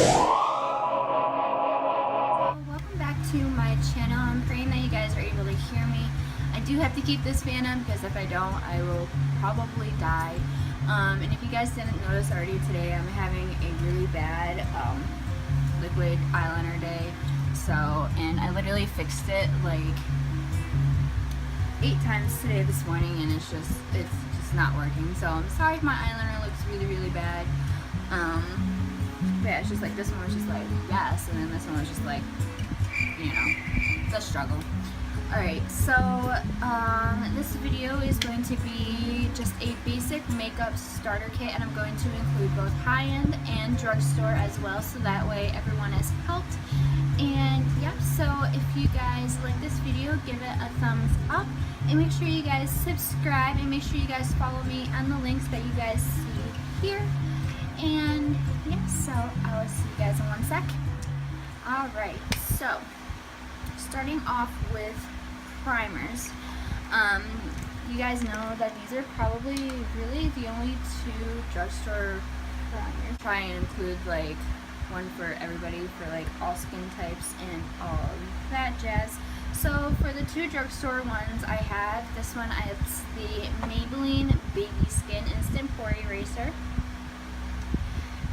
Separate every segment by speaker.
Speaker 1: Welcome back to my channel. I'm praying that you guys are able to hear me. I do have to keep this fan on because if I don't, I will probably die. And if you guys didn't notice already today, I'm having a really bad liquid eyeliner day. And I literally fixed it like 8 times today this morning, and it's just not working. So I'm sorry if my eyeliner looks really bad. But yeah, it's just like this one was just like yes, and then this one was just like, you know, it's a struggle. Alright, so this video is going to be just a basic makeup starter kit, and I'm going to include both high-end and drugstore as well, so that way everyone is helped. And yep, so if you guys like this video, give it a thumbs up, and make sure you guys subscribe, and make sure you guys follow me on the links that you guys see here. And yeah, so I will see you guys in one sec. Alright, so starting off with primers. You guys know that these are probably really the only 2 drugstore primers. Try and include like one for everybody for like all skin types and all that jazz. So for the 2 drugstore ones I have, this one it's the Maybelline Baby Skin Instant Pore Eraser.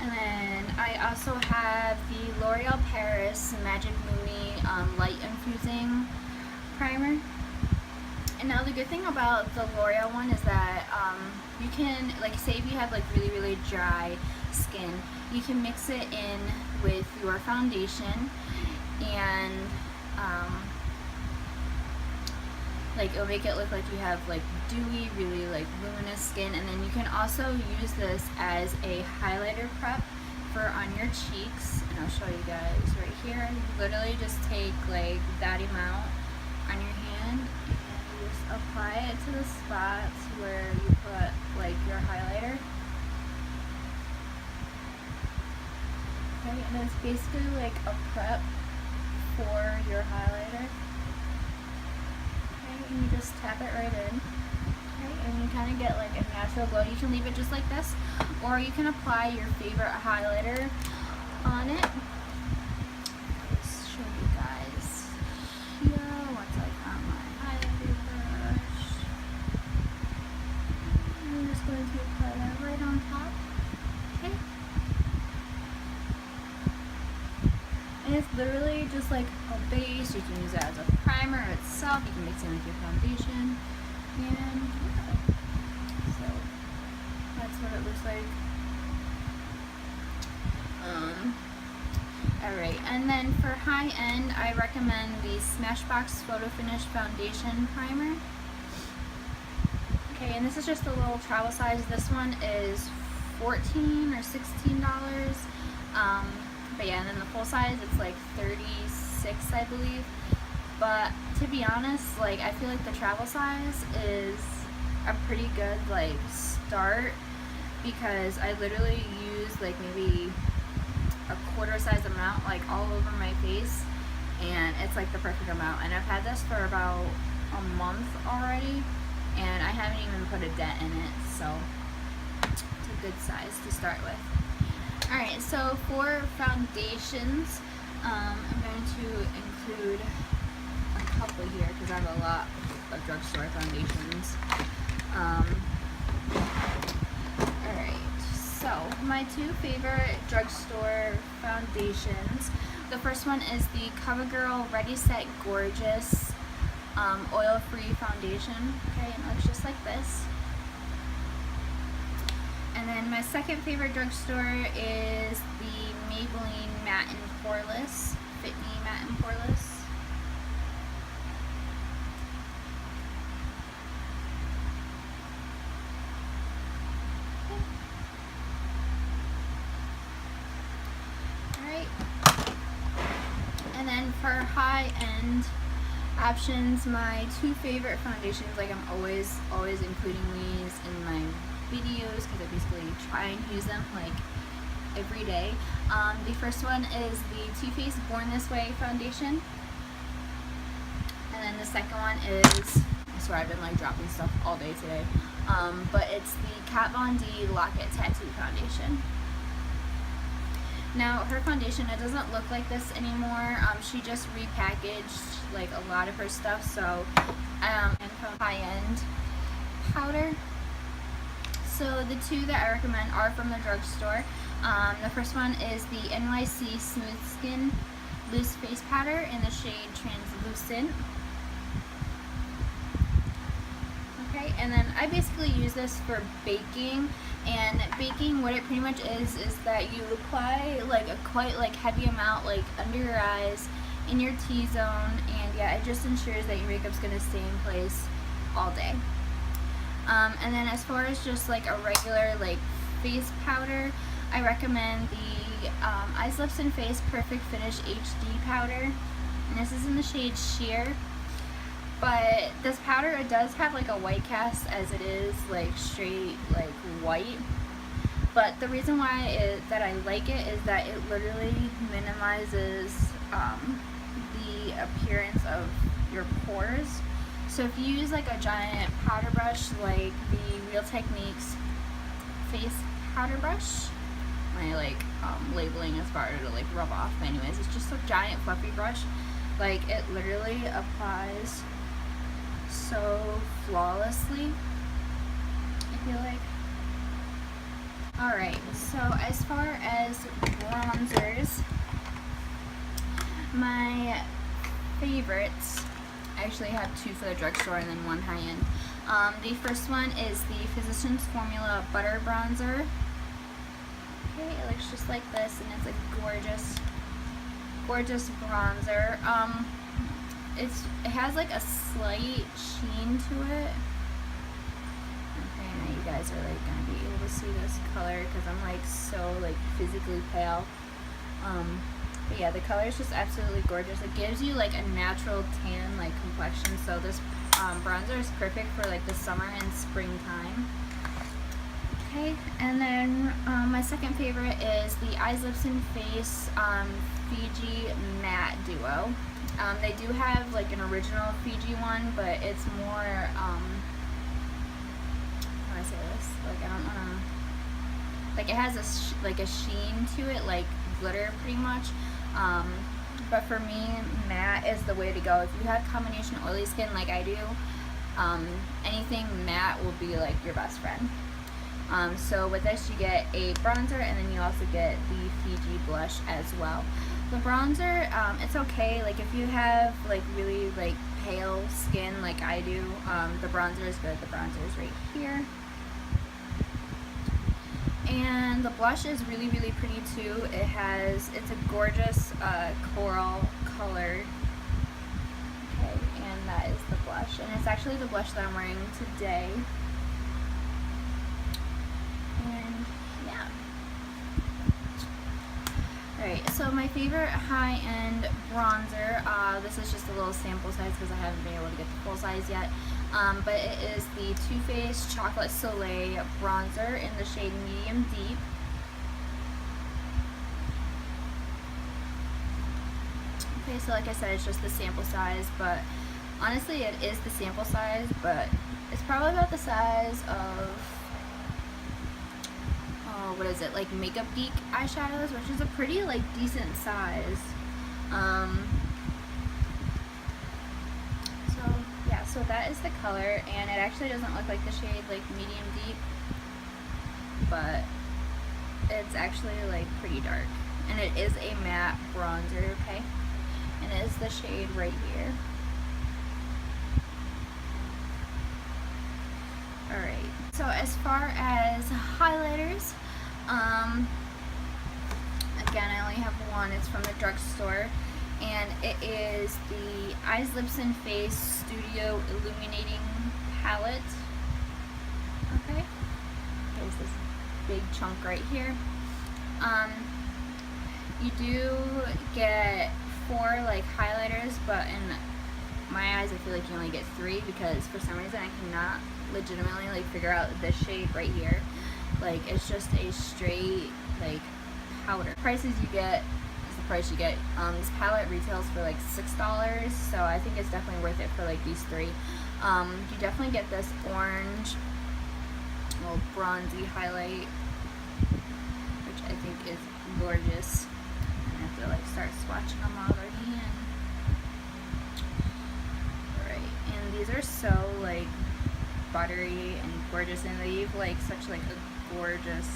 Speaker 1: And then I also have the L'Oreal Paris Magic Lumi Light Infusing Primer. And now the good thing about the L'Oreal one is that you can, like, say if you have like really dry skin, you can mix it in with your foundation, and like it'll make it look like you have like dewy, really like luminous skin. And then you can also use this as a highlighter prep for on your cheeks, and I'll show you guys right here. You literally just take like that amount on your hand and you just apply it to the spots where you put like your highlighter. Okay, and it's basically like a prep for your highlighter. And you just tap it right in, okay, and you kind of get like a natural glow. You can leave it just like this, or you can apply your favorite highlighter on it. Let's show you guys here once I found my highlighter brush. I'm just going to apply that right on top, okay? And it's literally just like a base. You can use it as a primer itself. You can mix it with your foundation, and yeah. So that's what it looks like. Alright, and then for high end, I recommend the Smashbox Photo Finish Foundation Primer. Okay, and this is just a little travel size. This one is $14 or $16. But yeah, and then the full size, it's like $36, I believe. But to be honest, like I feel like the travel size is a pretty good like start, because I literally use like maybe a quarter size amount like all over my face, and it's like the perfect amount. And I've had this for about a month already, and I haven't even put a dent in it, so it's a good size to start with. Alright, so for foundations, I'm going to include a couple here because I have a lot of drugstore foundations. Alright, so my 2 favorite drugstore foundations. The first one is the CoverGirl Ready Set Gorgeous Oil-Free Foundation. Okay, and it looks just like this. And then my second favorite drugstore is the Maybelline Matte and Poreless, Fit Me Matte and Poreless. Alright. And then for high-end options, my 2 favorite foundations, like I'm always including these in my videos because I basically try and use them like every day. The first one is the Too Faced Born This Way foundation, and then the second one is, I swear I've been like dropping stuff all day today, but it's the Kat Von D Lock-It Tattoo foundation. Now her foundation, it doesn't look like this anymore. She just repackaged like a lot of her stuff, so and high-end powder. So the two that I recommend are from the drugstore. The first one is the NYC Smooth Skin Loose Face Powder in the shade Translucent. Okay, and then I basically use this for baking. And baking, what it pretty much is that you apply like a quite like heavy amount like under your eyes, in your T-zone, and yeah, it just ensures that your makeup's gonna stay in place all day. And then as far as just like a regular like face powder, I recommend the Eyes, Lips, and Face Perfect Finish HD powder. And this is in the shade Sheer. But this powder, it does have like a white cast as it is like straight like white. But the reason why that I like it is that it literally minimizes the appearance of your pores. So if you use like a giant powder brush like the Real Techniques face powder brush, my like labeling is harder to like rub off, but anyways, it's just a giant fluffy brush. Like it literally applies so flawlessly, I feel like. Alright, so as far as bronzers, my favorites, I actually have two for the drugstore and then one high-end. The first one is the Physicians Formula Butter Bronzer. Okay, it looks just like this, and it's a gorgeous, gorgeous bronzer. It has like a slight sheen to it. Okay, now you guys are like gonna be able to see this color because I'm like so like physically pale. But yeah, the color is just absolutely gorgeous. It gives you like a natural tan like complexion. So this bronzer is perfect for like the summer and springtime. Okay, and then my second favorite is the Eyes, Lips, and Face Fiji Matte Duo. They do have like an original Fiji one, but it's more, how do I say this? Like, I don't wanna, like it has a sheen to it, like glitter pretty much. But for me, matte is the way to go. If you have combination oily skin like I do, anything matte will be like your best friend. So with this you get a bronzer, and then you also get the Fiji blush as well. The bronzer, it's okay, like if you have like really like pale skin like I do, the bronzer is good. The bronzer is right here. And the blush is really, really pretty too. It's a gorgeous coral color. Okay, and that is the blush. And it's actually the blush that I'm wearing today. And yeah. Alright, so my favorite high-end bronzer, this is just a little sample size because I haven't been able to get the full size yet, but it is the Too Faced Chocolate Soleil bronzer in the shade Medium Deep. Okay, so like I said, it's just the sample size, but honestly it is the sample size, but it's probably about the size of, what is it, like Makeup Geek eyeshadows, which is a pretty like decent size. So yeah, so that is the color, and it actually doesn't look like the shade like Medium Deep, but it's actually like pretty dark, and it is a matte bronzer. Okay, and it is the shade right here. Alright, so as far as highlighters, again, I only have one. It's from the drugstore, and it is the Eyes, Lips, and Face Studio Illuminating Palette. Okay, there's this big chunk right here. You do get 4 like highlighters, but in my eyes I feel like you only get 3 because for some reason I cannot legitimately like figure out this shade right here. Like it's just a straight like powder. Prices you get is the price you get. This palette retails for like $6, so I think it's definitely worth it for like these 3. You definitely get this orange, little bronzy highlight, which I think is gorgeous. I have to like start swatching them already. Alright, and these are so like buttery and gorgeous, and they leave like such like a gorgeous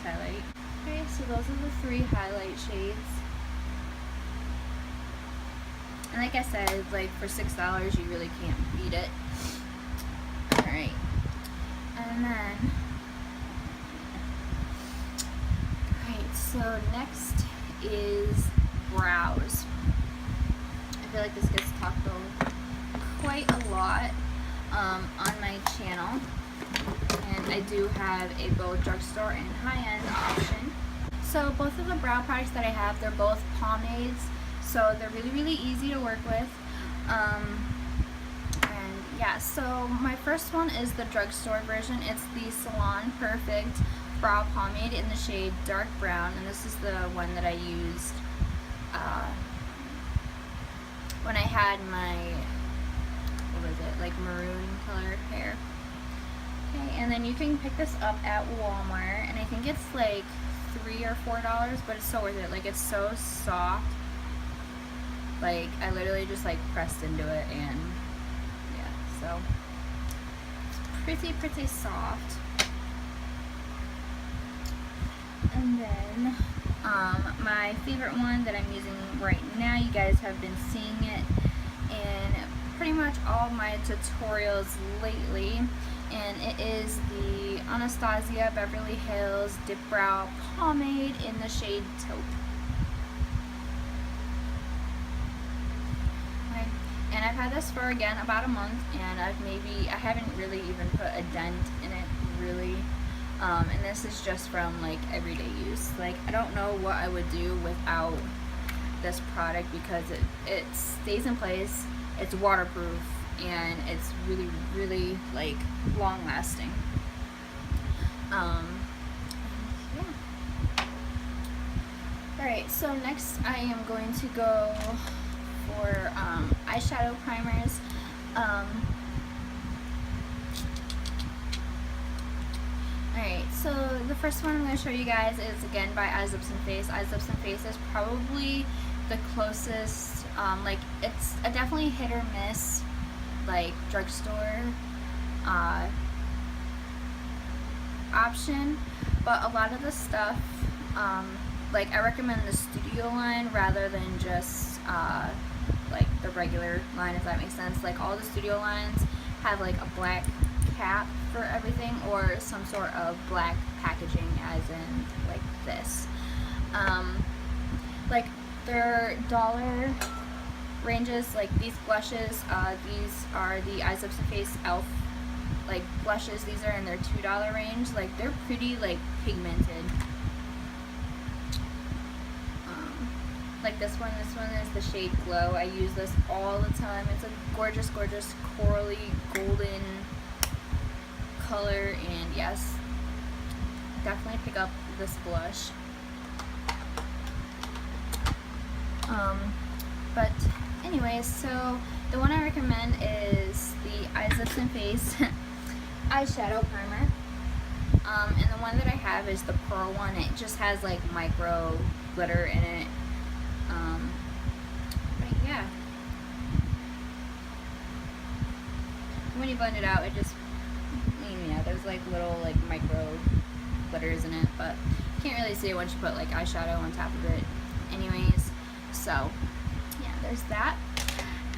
Speaker 1: highlight. Okay, so those are the 3 highlight shades. And like I said, like for $6 you really can't beat it. Alright. And then so next is brows. I feel like this gets talked over quite a lot on my channel, and I do have a both drugstore and high-end option. So both of the brow products that I have, they're both pomades, so they're really easy to work with. And yeah, so my first one is the drugstore version. It's the Salon Perfect brow pomade in the shade dark brown, and this is the one that I used when I had my, what was it, like maroon colored hair. Okay, and then you can pick this up at Walmart, and I think it's like $3 or $4, but it's so worth it. Like, it's so soft. Like, I literally just like pressed into it, and yeah, so it's pretty soft. And then my favorite one that I'm using right now, you guys have been seeing it in pretty much all my tutorials lately, and it is the Anastasia Beverly Hills Dip Brow Pomade in the shade Taupe. Okay. And I've had this for, again, about a month, and I haven't really even put a dent in it, really. And this is just from like everyday use. Like, I don't know what I would do without this product, because it stays in place, it's waterproof, and it's really like long lasting. Yeah. Alright, so next I am going to go for eyeshadow primers. Alright, so the first one I'm going to show you guys is again by Eyes Lips and Face. Eyes Lips and Face is probably the closest, like, it's a definitely hit or miss, like, drugstore option, but a lot of the stuff, like, I recommend the studio line rather than just like the regular line, if that makes sense. Like, all the studio lines have like a black cap for everything, or some sort of black packaging, as in like this. Like, their dollar ranges, like these blushes, these are the Eyes Lips and Face Elf like blushes. These are in their $2 range. Like, they're pretty like pigmented. Like this one is the shade Glow. I use this all the time. It's a gorgeous corally golden color, and yes, definitely pick up this blush. But anyways, so the one I recommend is the Eyes Lips and Face eyeshadow primer, and the one that I have is the pearl one. It just has like micro glitter in it. But yeah, when you blend it out, it just, yeah, there's like little like micro glitters in it, but you can't really see it once you put like eyeshadow on top of it anyways. So yeah, there's that.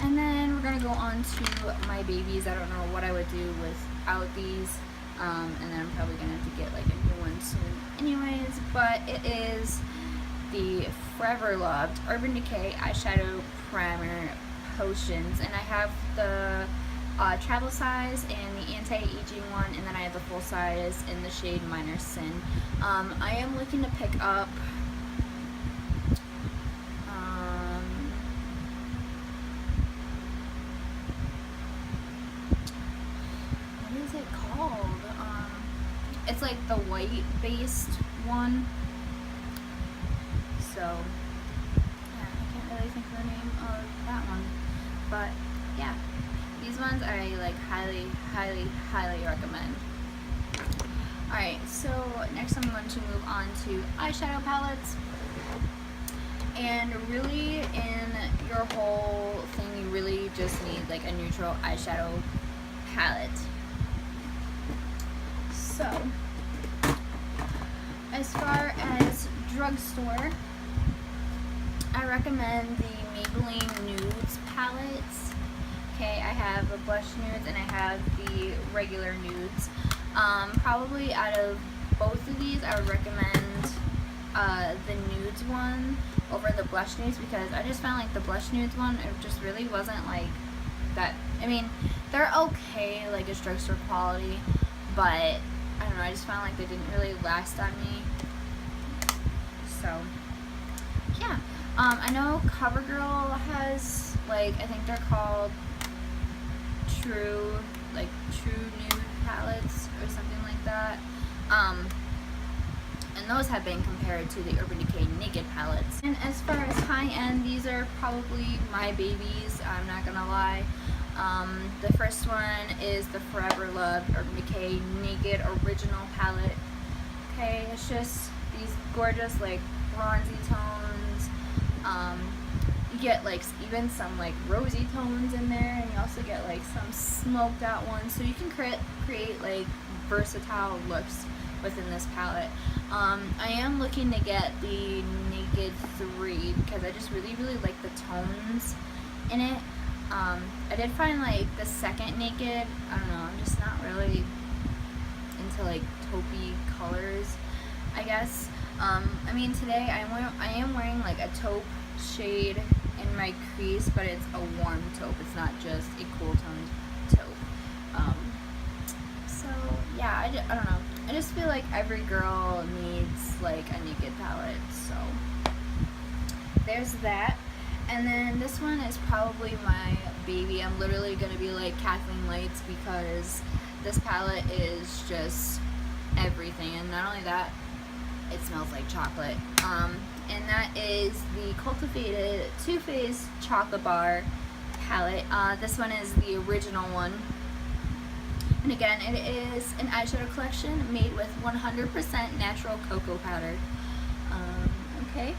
Speaker 1: And then we're gonna go on to my babies. I don't know what I would do without these, and then I'm probably gonna have to get like a new one soon anyways, but it is the Forever Loved Urban Decay eyeshadow primer potions, and I have the travel size and the anti-aging one, and then I have the full size in the shade Minor Sin. I am looking to pick up what is it called? It's like the white based one. So yeah, I can't really think of the name of that one, but yeah, these ones I like highly recommend. Alright, so next I'm going to move on to eyeshadow palettes. And really, in your whole thing, you really just need like a neutral eyeshadow palette. So, as far as drugstore, I recommend the Maybelline Nudes palettes. Okay, I have a blush nudes and I have the regular nudes. Probably out of both of these, I would recommend the nudes one over the blush nudes, because I just found like the blush nudes one, it just really wasn't like that. I mean, they're okay, like it's drugstore quality, but I don't know, I just found like they didn't really last on me. So yeah, I know CoverGirl has, like, I think they're called True Nude palettes or something like that. And those have been compared to the Urban Decay Naked palettes. And as far as high-end, these are probably my babies, I'm not gonna lie. The first one is the Forever Loved Urban Decay Naked Original palette. Okay, it's just these gorgeous, like, bronzy tones. You get like even some like rosy tones in there, and you also get like some smoked out ones, so you can create like versatile looks within this palette. I am looking to get the Naked 3 because I just really like the tones in it. I did find like the second Naked, I don't know, I'm just not really into like taupey colors, I guess. I mean, today I am wearing like a taupe shade in my crease, but it's a warm taupe, it's not just a cool toned taupe. So yeah, I don't know, I just feel like every girl needs like a Naked palette, so there's that. And then this one is probably my baby. I'm literally gonna be like Kathleen Lights, because this palette is just everything, and not only that, it smells like chocolate. And that is the Cultivated Too Faced Chocolate Bar palette. This one is the original one. And again, it is an eyeshadow collection made with 100% natural cocoa powder. Okay.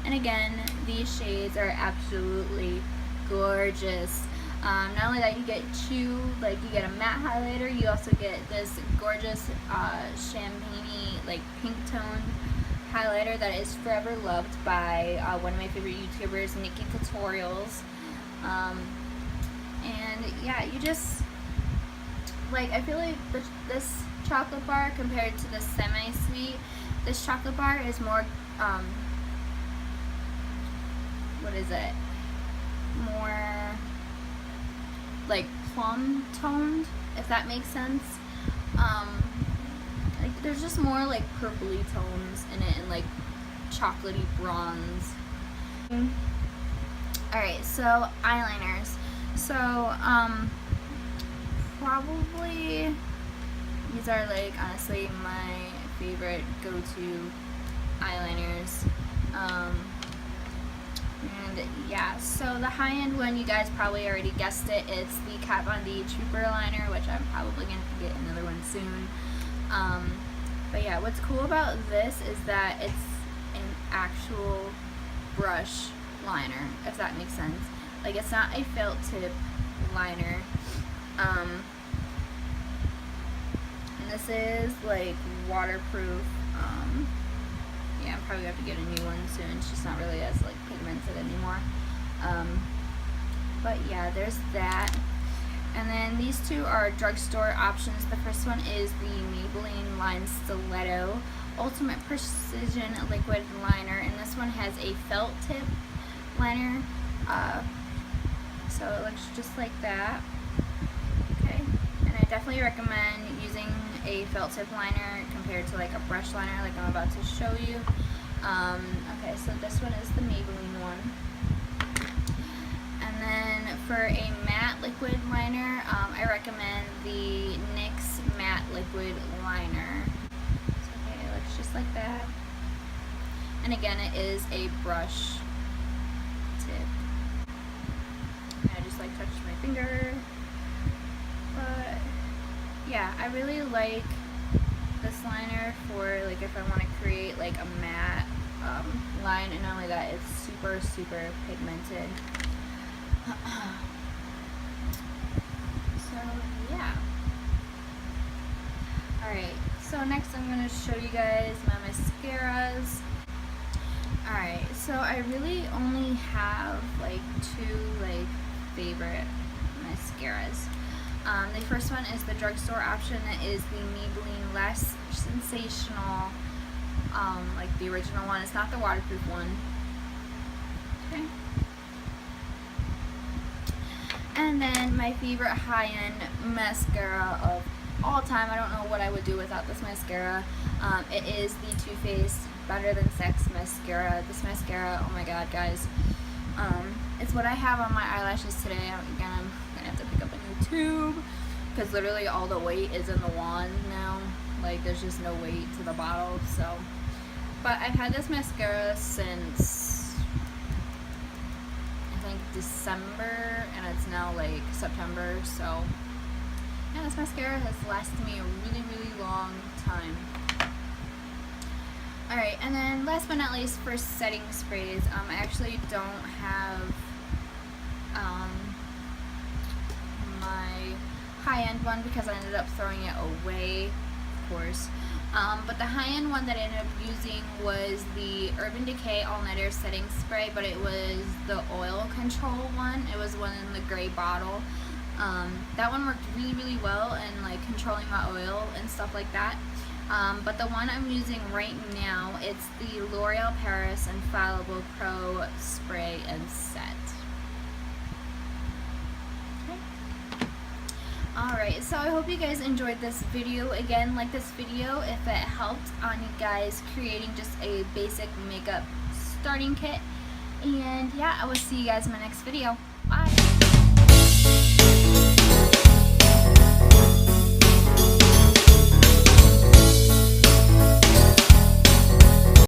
Speaker 1: And again, these shades are absolutely gorgeous. Not only that, you get you get a matte highlighter, you also get this gorgeous champagne-y, like pink toned highlighter that is forever loved by one of my favorite YouTubers, Nikki Tutorials. And yeah, you just, like, I feel like this chocolate bar compared to the semi-sweet, this chocolate bar is more, what is it? More like plum toned, if that makes sense. Like there's just more like purpley tones in it, and like chocolatey bronze. Alright, so eyeliners. So probably these are like honestly my favorite go-to eyeliners. And yeah, so the high-end one, you guys probably already guessed it, it's the Kat Von D Trooper liner, which I'm probably going to get another one soon. But yeah, what's cool about this is that it's an actual brush liner, if that makes sense. Like, it's not a felt tip liner. And this is like waterproof. Yeah, I'm probably going to have to get a new one soon. It's just not really as like pigmented anymore. But yeah, there's that. And then these two are drugstore options. The first one is the Maybelline Line Stiletto Ultimate Precision Liquid Liner, and this one has a felt tip liner. So it looks just like that. Okay, and I definitely recommend using a felt tip liner compared to like a brush liner like I'm about to show you. Okay, so this one is the Maybelline one. And then for a matte liquid liner, I recommend the NYX Matte Liquid Liner. So, okay, it looks just like that. And again, it is a brush tip. And I just like touched my finger. But yeah, I really like this liner for like if I want to create like a matte line, and not only that, it's super pigmented. So yeah. Alright, so next I'm going to show you guys my mascaras. Alright, so I really only have like two like favorite mascaras. The first one is the drugstore option. It is the Maybelline Less Sensational, like the original one. It's not the waterproof one. Okay. And then my favorite high-end mascara of all time. I don't know what I would do without this mascara. It is the Too Faced Better Than Sex mascara. This mascara, oh my god, guys. It's what I have on my eyelashes today. Again, I'm gonna have to pick up a new tube because literally all the weight is in the wand now. Like, there's just no weight to the bottle. So, but I've had this mascara since I think December, and it's now like September. So yeah, this mascara has lasted me a really long time. Alright, and then last but not least, for setting sprays, I actually don't have my high-end one because I ended up throwing it away, of course. But the high-end one that I ended up using was the Urban Decay All Nighter Setting Spray, but it was the oil control one. It was one in the gray bottle. That one worked really well in like controlling my oil and stuff like that. But the one I'm using right now, it's the L'Oreal Paris Infallible Pro Spray and Set. Okay. Alright, so I hope you guys enjoyed this video. Again, like this video if it helped on you guys creating just a basic makeup starting kit. And yeah, I will see you guys in my next video. Bye!